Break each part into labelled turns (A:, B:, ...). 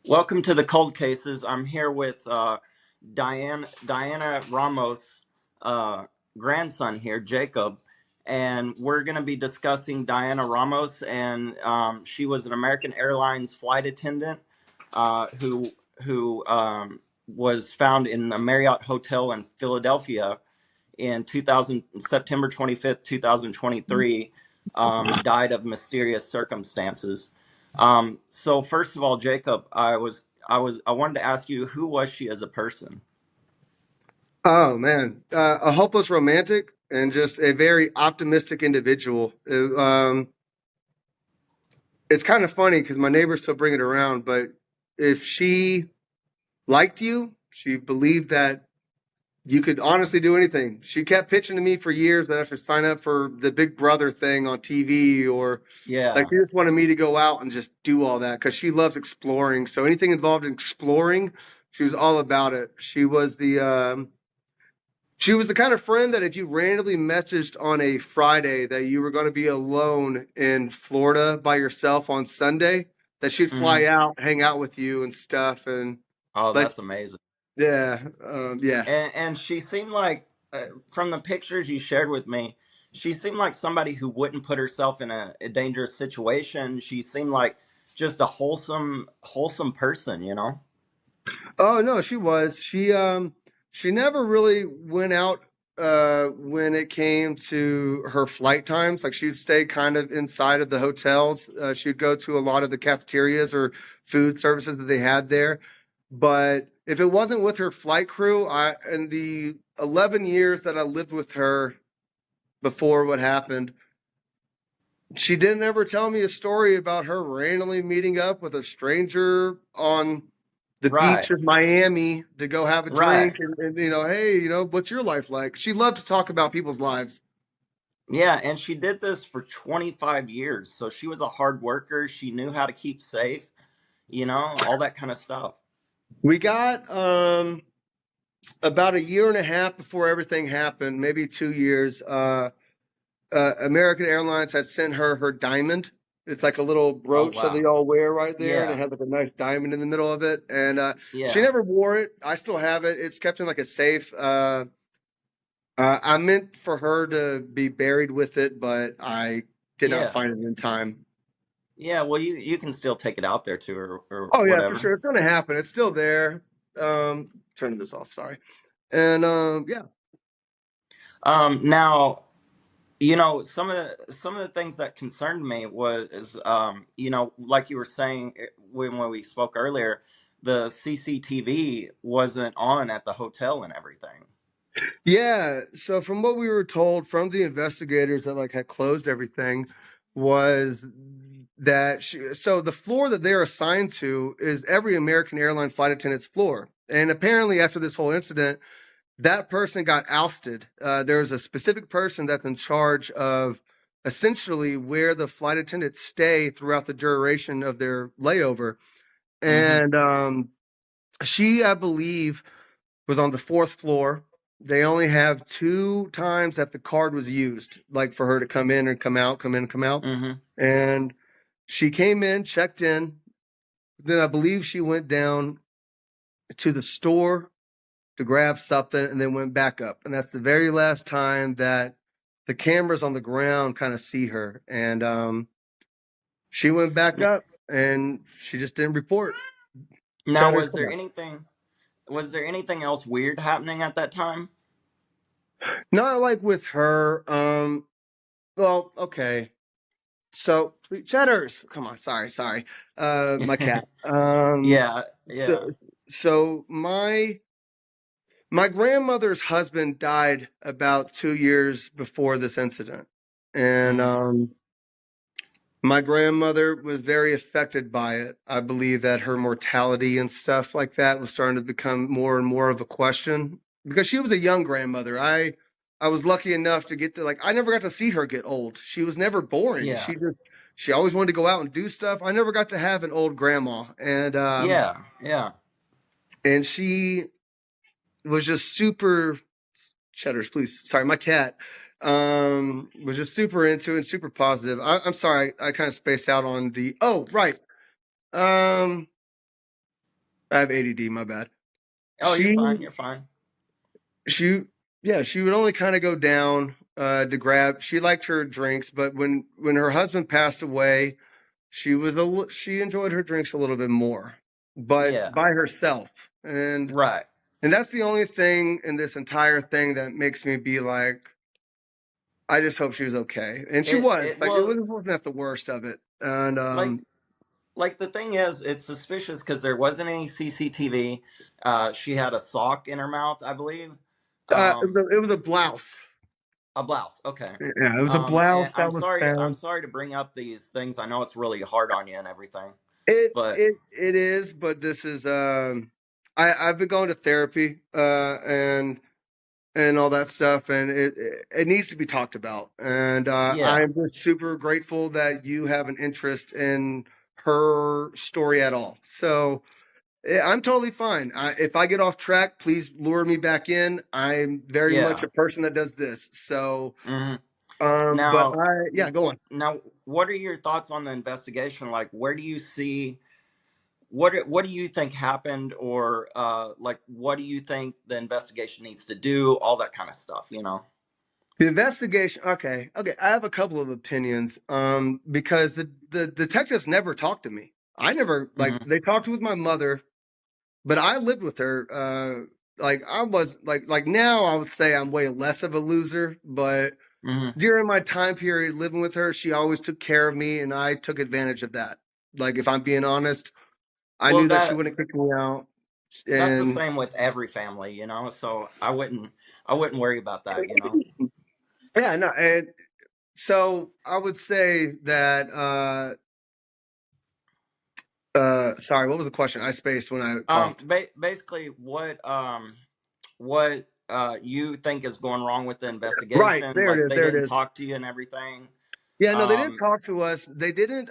A: Welcome to the Cold Cases. I'm here with Diana Ramos' uh, grandson here, Jacob, and we're going to be discussing Diana Ramos. And she was an American Airlines flight attendant who was found in a Marriott hotel in Philadelphia in 2000, September 25th, 2023. Died of mysterious circumstances. So first of all, Jacob, I wanted to ask you, who was she as a person?
B: Oh man, a hopeless romantic and just a very optimistic individual. It's kind of funny because my neighbors still bring it around, but if she liked you, she believed that you could honestly do anything. She kept pitching to me for years that I should sign up for the Big Brother thing on TV, or like
A: Yeah.
B: she just wanted me to go out and just do all that because she loves exploring. So anything involved in exploring, she was all about it. She was the kind of friend that if you randomly messaged on a Friday that you were going to be alone in Florida by yourself on Sunday, that she'd
A: Hmm.
B: fly out, hang out with you and stuff, and
A: Oh,
B: like,
A: that's amazing.
B: yeah, yeah.
A: And she seemed like, from the pictures you shared with me, she seemed like somebody who wouldn't put herself in a dangerous situation. She seemed like just a wholesome person.
B: Oh no, she was. She never really went out when it came to her flight times. Like she'd stay kind of inside of the hotels. She'd go to a lot of the cafeterias or food services that they had there. But if it wasn't with her flight crew, I in the 11 years that I lived with her before what happened, she didn't ever tell me a story about her randomly meeting up with a stranger on the
A: Right.
B: beach of Miami to go have a
A: Right.
B: drink and hey, what's your life like? She loved to talk about people's lives.
A: Yeah, and she did this for 25 years. So she was a hard worker. She knew how to keep safe, all that kind of stuff.
B: We got about a year and a half before everything happened, maybe 2 years. American Airlines had sent her diamond. It's like a little
A: Oh,
B: brooch that they
A: wow.
B: all wear right there, and it
A: Yeah.
B: had like a nice diamond in the middle of it. And she
A: Yeah.
B: never wore it. I still have it. It's kept in like a safe. I meant for her to be buried with it, but I did not
A: Yeah.
B: find it in time.
A: Yeah. Well, you can still take it out there to her or
B: Oh yeah, for
A: whatever.
B: sure. It's gonna happen. It's still there. Turning this off, sorry. And yeah.
A: Now, some of the things that concerned me was, like you were saying when we spoke earlier, the CCTV wasn't on at the hotel and everything.
B: Yeah. So from what we were told from the investigators that like had closed everything was that so the floor that they're assigned to is every American airline flight attendant's floor. And apparently after this whole incident, that person got ousted. There's a specific person that's in charge of essentially where the flight attendants stay throughout the duration of their layover.
A: Mm-hmm.
B: And she, I believe, was on the fourth floor. They only have two times that the card was used, like for her to come in and come out, come in and come out.
A: Mm-hmm.
B: And she came in, checked in. Then I believe she went down to the store to grab something and then went back up. And that's the very last time that the cameras on the ground kind of see her. And she went back up and she just didn't report.
A: Now,
B: Cheddar,
A: was
B: come
A: there
B: on.
A: anything else weird happening at that time?
B: Not like with her. Well, okay. So Cheddars, come on, sorry. My cat.
A: Yeah.
B: So,
A: Yeah.
B: so my grandmother's husband died about 2 years before this incident, and
A: Mm.
B: my grandmother was very affected by it. I believe that her mortality and stuff like that was starting to become more and more of a question because she was a young grandmother. I was lucky enough to get to like I never got to see her get old. She was never boring.
A: Yeah.
B: She always wanted to go out and do stuff. I never got to have an old grandma,
A: Yeah. Yeah.
B: and she was just super Cheddars, please. Sorry, my cat was just super into it and super positive. I'm sorry, I kind of spaced out on the. Oh, right. Um, I have ADD, my bad.
A: Oh, you're
B: She
A: fine. You're fine.
B: she yeah, she would only kind of go down to grab. She liked her drinks, but when her husband passed away, she enjoyed her drinks a little bit more, but
A: Yeah.
B: by herself.
A: Right.
B: And that's the only thing in this entire thing that makes me be like, I just hope she was okay. And she was.
A: It
B: Like, it
A: well,
B: wasn't at the worst of it. And
A: like the thing is, it's suspicious because there wasn't any CCTV. She had a sock in her mouth, I believe. Um,
B: it was a blouse.
A: a blouse. Okay.
B: Yeah, it was a
A: And
B: blouse that
A: I'm
B: was
A: sorry. I'm
B: found.
A: sorry to bring up these things. I know it's really hard on you and everything, but
B: It is, but this is I've been going to therapy and all that stuff, and it needs to be talked about. And
A: yeah,
B: I'm just super grateful that you have an interest in her story at all. So I'm totally fine. If I get off track, please lure me back in. I'm very much
A: yeah.
B: a person that does this. So,
A: hmm
B: but
A: Now,
B: yeah, go on.
A: now, what are your thoughts on the investigation? Like, where do you see what do you think happened, or like, what do you think the investigation needs to do? All that kind of stuff, you know.
B: The investigation. Okay. I have a couple of opinions. Because the detectives never talked to me. I never like
A: hmm
B: they talked with my mother, but I lived with her. Like I was like now I would say I'm way less of a loser, but
A: hmm
B: during my time period living with her, she always took care of me, and I took advantage of that. Like if I'm being honest, I
A: Well,
B: knew that she wouldn't kick me out,
A: that's the
B: and
A: same with every family, you know. So I wouldn't worry about that, you know.
B: yeah, no, and so I would say that. Sorry, what was the question? I spaced when I coughed.
A: Basically, what you think is going wrong with the
B: Right,
A: investigation?
B: there
A: Like,
B: it is.
A: they
B: There it
A: didn't
B: is.
A: talk to you and everything.
B: Yeah, no, they didn't
A: Um,
B: talk to us. They didn't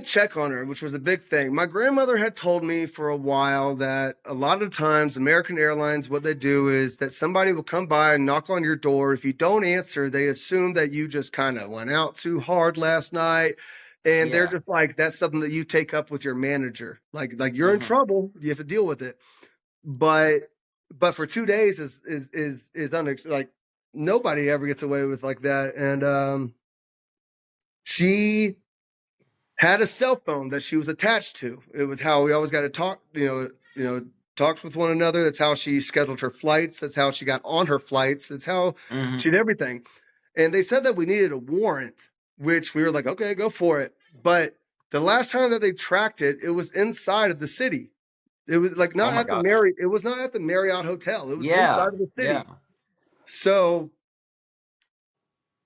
B: check on her, which was a big thing. My grandmother had told me for a while that a lot of times American Airlines, what they do is that somebody will come by and knock on your door. If you don't answer, they assume that you just kind of went out too hard last night. And they're
A: yeah.
B: just like, that's something that you take up with your manager. Like you're in
A: hmm
B: trouble, you have to deal with it. But for 2 days is like nobody ever gets away with like that. And she had a cell phone that she was attached to. It was how we always got to talk, talked with one another. That's how she scheduled her flights. That's how she got on her flights. That's how
A: hmm
B: she did everything. And they said that we needed a warrant, which we were like, okay, go for it. But the last time that they tracked it, it was inside of the city. It was like
A: Oh
B: not
A: my
B: at the
A: gosh.
B: Marriott. It was not at the Marriott Hotel. It was
A: Yeah.
B: inside of the
A: Yeah.
B: city. So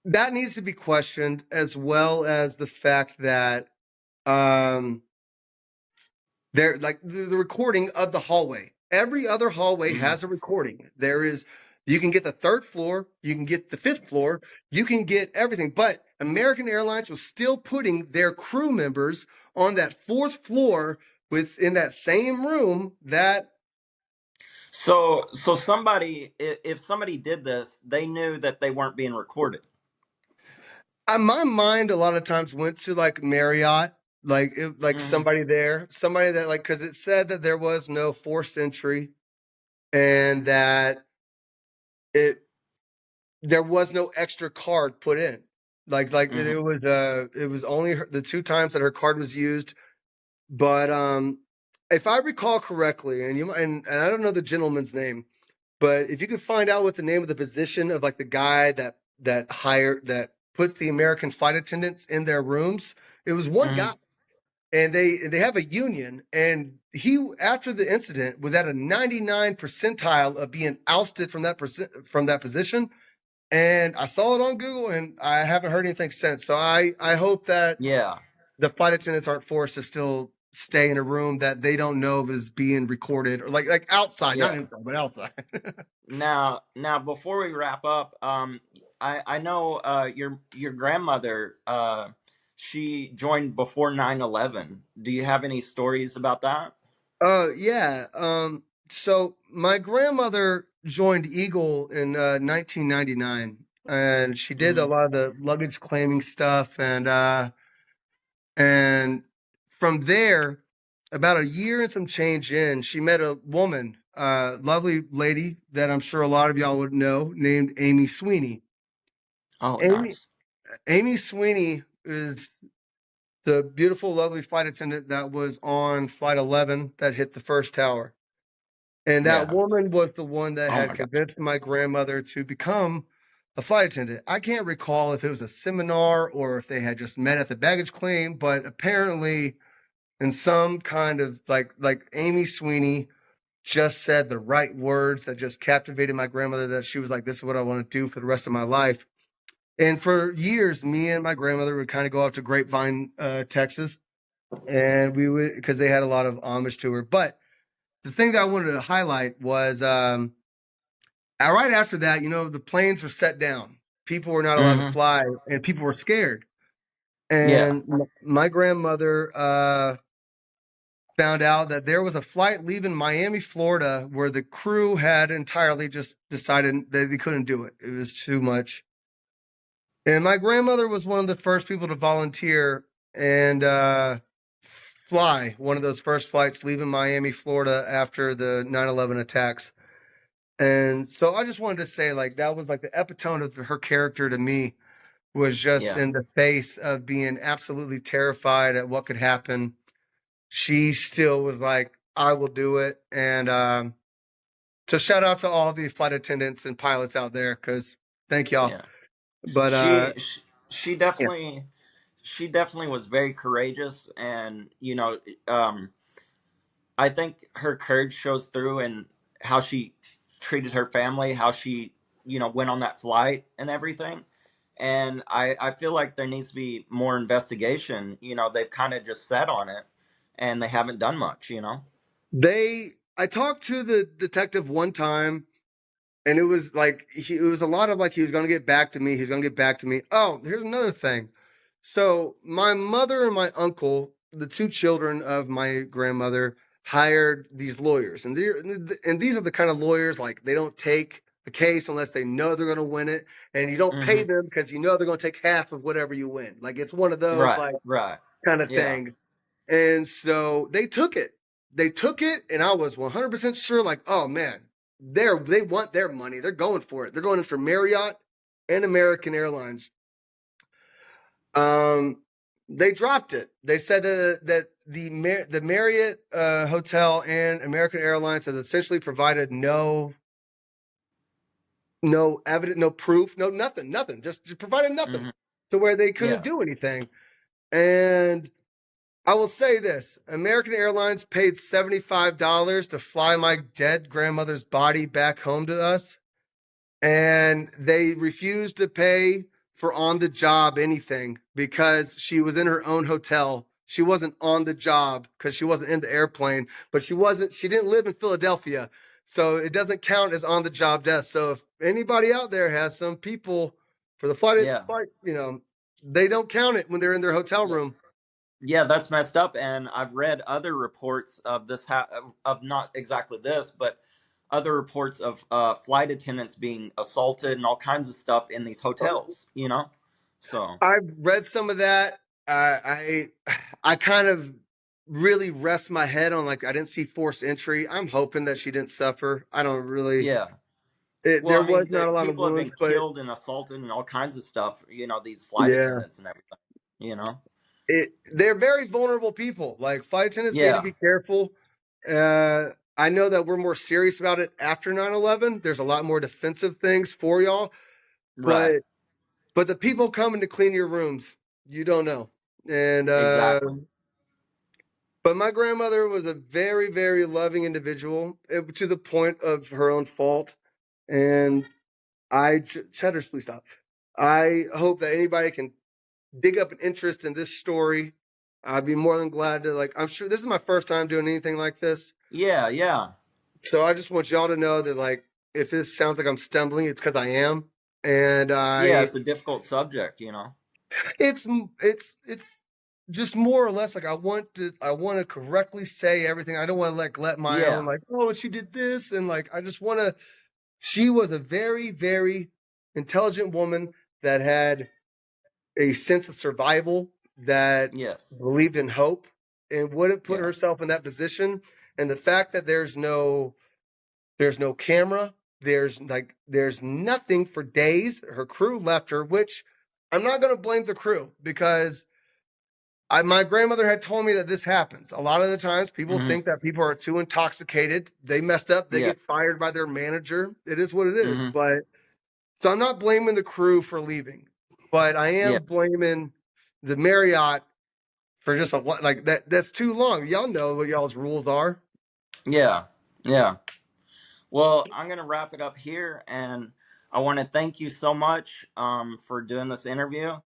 B: that needs to be questioned, as well as the fact that um, there, like the recording of the hallway. Every other hallway
A: hmm
B: has a recording. There is, you can get the third floor, you can get the fifth floor, you can get everything. But American Airlines was still putting their crew members on that fourth floor within that same room that
A: So somebody, if somebody did this, they knew that they weren't being recorded.
B: my mind a lot of times went to like Marriott, like
A: hmm
B: somebody there, somebody that like, because it said that there was no forced entry and that it there was no extra card put in. Like
A: hmm
B: it was only the two times that her card was used. But if I recall correctly, and I don't know the gentleman's name, but if you could find out what the name of the position of like the guy that puts the American flight attendants in their rooms, it was one
A: hmm
B: guy. And they have a union, and he after the incident was at a 99 percentile of being ousted from from that position. And I saw it on Google, and I haven't heard anything since. So I hope that
A: Yeah.
B: the flight attendants aren't forced to still stay in a room that they don't know is being recorded, or like outside, not
A: Yeah.
B: inside, but outside.
A: Now, before we wrap up, I know your grandmother. She joined before 9/11. Do you have any stories about that?
B: Yeah. So my grandmother joined Eagle in 1999, and she did a
A: hmm
B: lot of the luggage claiming stuff, and from there. about a year and some change in, she met a woman, lovely lady that I'm sure a lot of y'all would know, named Amy Sweeney.
A: Oh,
B: Amy
A: nice.
B: Amy Sweeney is the beautiful, lovely flight attendant that was on flight 11 that hit the first tower. And that
A: Yeah.
B: woman was the one that
A: Oh
B: had
A: my gosh.
B: convinced my grandmother to become a flight attendant. I can't recall if it was a seminar or if they had just met at the baggage claim, but apparently in some kind of like Amy Sweeney just said the right words that just captivated my grandmother, that she was like, this is what I want to do for the rest of my life. And for years, me and my grandmother would kind of go out to Grapevine, Texas, and we would, because they had a lot of homage to her. But the thing that I wanted to highlight was right after that, the planes were set down. People were not allowed to
A: Hmm.
B: fly, and people were scared.
A: Yeah.
B: And my grandmother found out that there was a flight leaving Miami, Florida, where the crew had entirely just decided that they couldn't do it. It was too much. And my grandmother was one of the first people to volunteer and fly one of those first flights leaving Miami, Florida after the 9/11 attacks. And so I just wanted to say, like, that was like the epitome of her character to me, was just
A: Yeah.
B: in the face of being absolutely terrified at what could happen. She still was like, I will do it. And so shout out to all the flight attendants and pilots out there, because thank y'all.
A: Yeah.
B: But
A: She she, she
B: yeah,
A: definitely she definitely was very courageous, and um I think her courage shows through in how she treated her family, how she, went on that flight and everything. And I feel like there needs to be more investigation. They've kind of just sat on it and they haven't done much.
B: I talked to the detective one time, and it was like it was a lot of like he was going to get back to me. He's going to get back to me. Oh, here's another thing. So my mother and my uncle, the two children of my grandmother, hired these lawyers, and these are the kind of lawyers, like, they don't take the case unless they know they're going to win it, and you don't pay
A: Hmm.
B: them because they're going to take half of whatever you win. Like, it's one of those
A: Right,
B: like
A: right.
B: kind of
A: Yeah,
B: things. And so they took it. They took it, and I was 100% sure, like, oh man, they want their money. They're going for it. They're going in for Marriott and American Airlines. Um, they dropped it. They said that the Marriott hotel and American Airlines has essentially provided no evidence, no proof, no nothing, just provided nothing,
A: hmm,
B: to where they couldn't
A: yeah,
B: do anything. And I will say this: American Airlines paid $75 to fly my dead grandmother's body back home to us, and they refused to pay for on the job anything because she was in her own hotel. She wasn't on the job because she wasn't in the airplane, but she didn't live in Philadelphia. So it doesn't count as on the job death. So if anybody out there has some people for the
A: yeah,
B: flight, they don't count it when they're in their hotel
A: yeah.
B: room.
A: Yeah, that's messed up. And I've read other reports of this, of not exactly this, but other reports of flight attendants being assaulted and all kinds of stuff in these hotels. So,
B: I've read some of that. I kind of really rest my head on, like, I didn't see forced entry. I'm hoping that she didn't suffer. I don't really.
A: yeah. Well,
B: There
A: I
B: was
A: mean,
B: not a lot of
A: people have
B: wounds,
A: been
B: but
A: killed and assaulted and all kinds of stuff, these flight
B: yeah,
A: attendants and everything.
B: they're very vulnerable people. Like, flight attendants need to
A: Yeah,
B: be careful. I know that we're more serious about it after 9/11. There's a lot more defensive things for y'all,
A: right.
B: but the people coming to clean your rooms, you don't know. And
A: Exactly.
B: but my grandmother was a very, very loving individual, to the point of her own fault. And Cheddars, please stop. I hope that anybody can dig up an interest in this story. I'd be more than glad to, like, I'm sure this is my first time doing anything like this.
A: Yeah, yeah.
B: So I just want y'all to know that, like, if this sounds like I'm stumbling, it's because I am. And
A: Yeah, it's a difficult subject.
B: it's, it's just more or less like I want to correctly say everything. I don't want to, like, let my own,
A: Yeah,
B: like, oh, she did this, and, like, I just want to. She was a very, very intelligent woman that had a sense of survival, that
A: yes.
B: believed in hope, and wouldn't put
A: Yeah.
B: herself in that position. And the fact that there's no camera, there's nothing for days. Her crew left her, which I'm not going to blame the crew, because my grandmother had told me that this happens. A lot of the times people
A: Hmm.
B: think that people are too intoxicated. They messed up. They
A: Yeah.
B: get fired by their manager. It is what it is.
A: Hmm.
B: But so I'm not blaming the crew for leaving, but I
A: Yeah.
B: am blaming the Marriott for just like that. That's too long. Y'all know what y'all's rules are.
A: Yeah. Yeah. Well, I'm going to wrap it up here, and I want to thank you so much for doing this interview.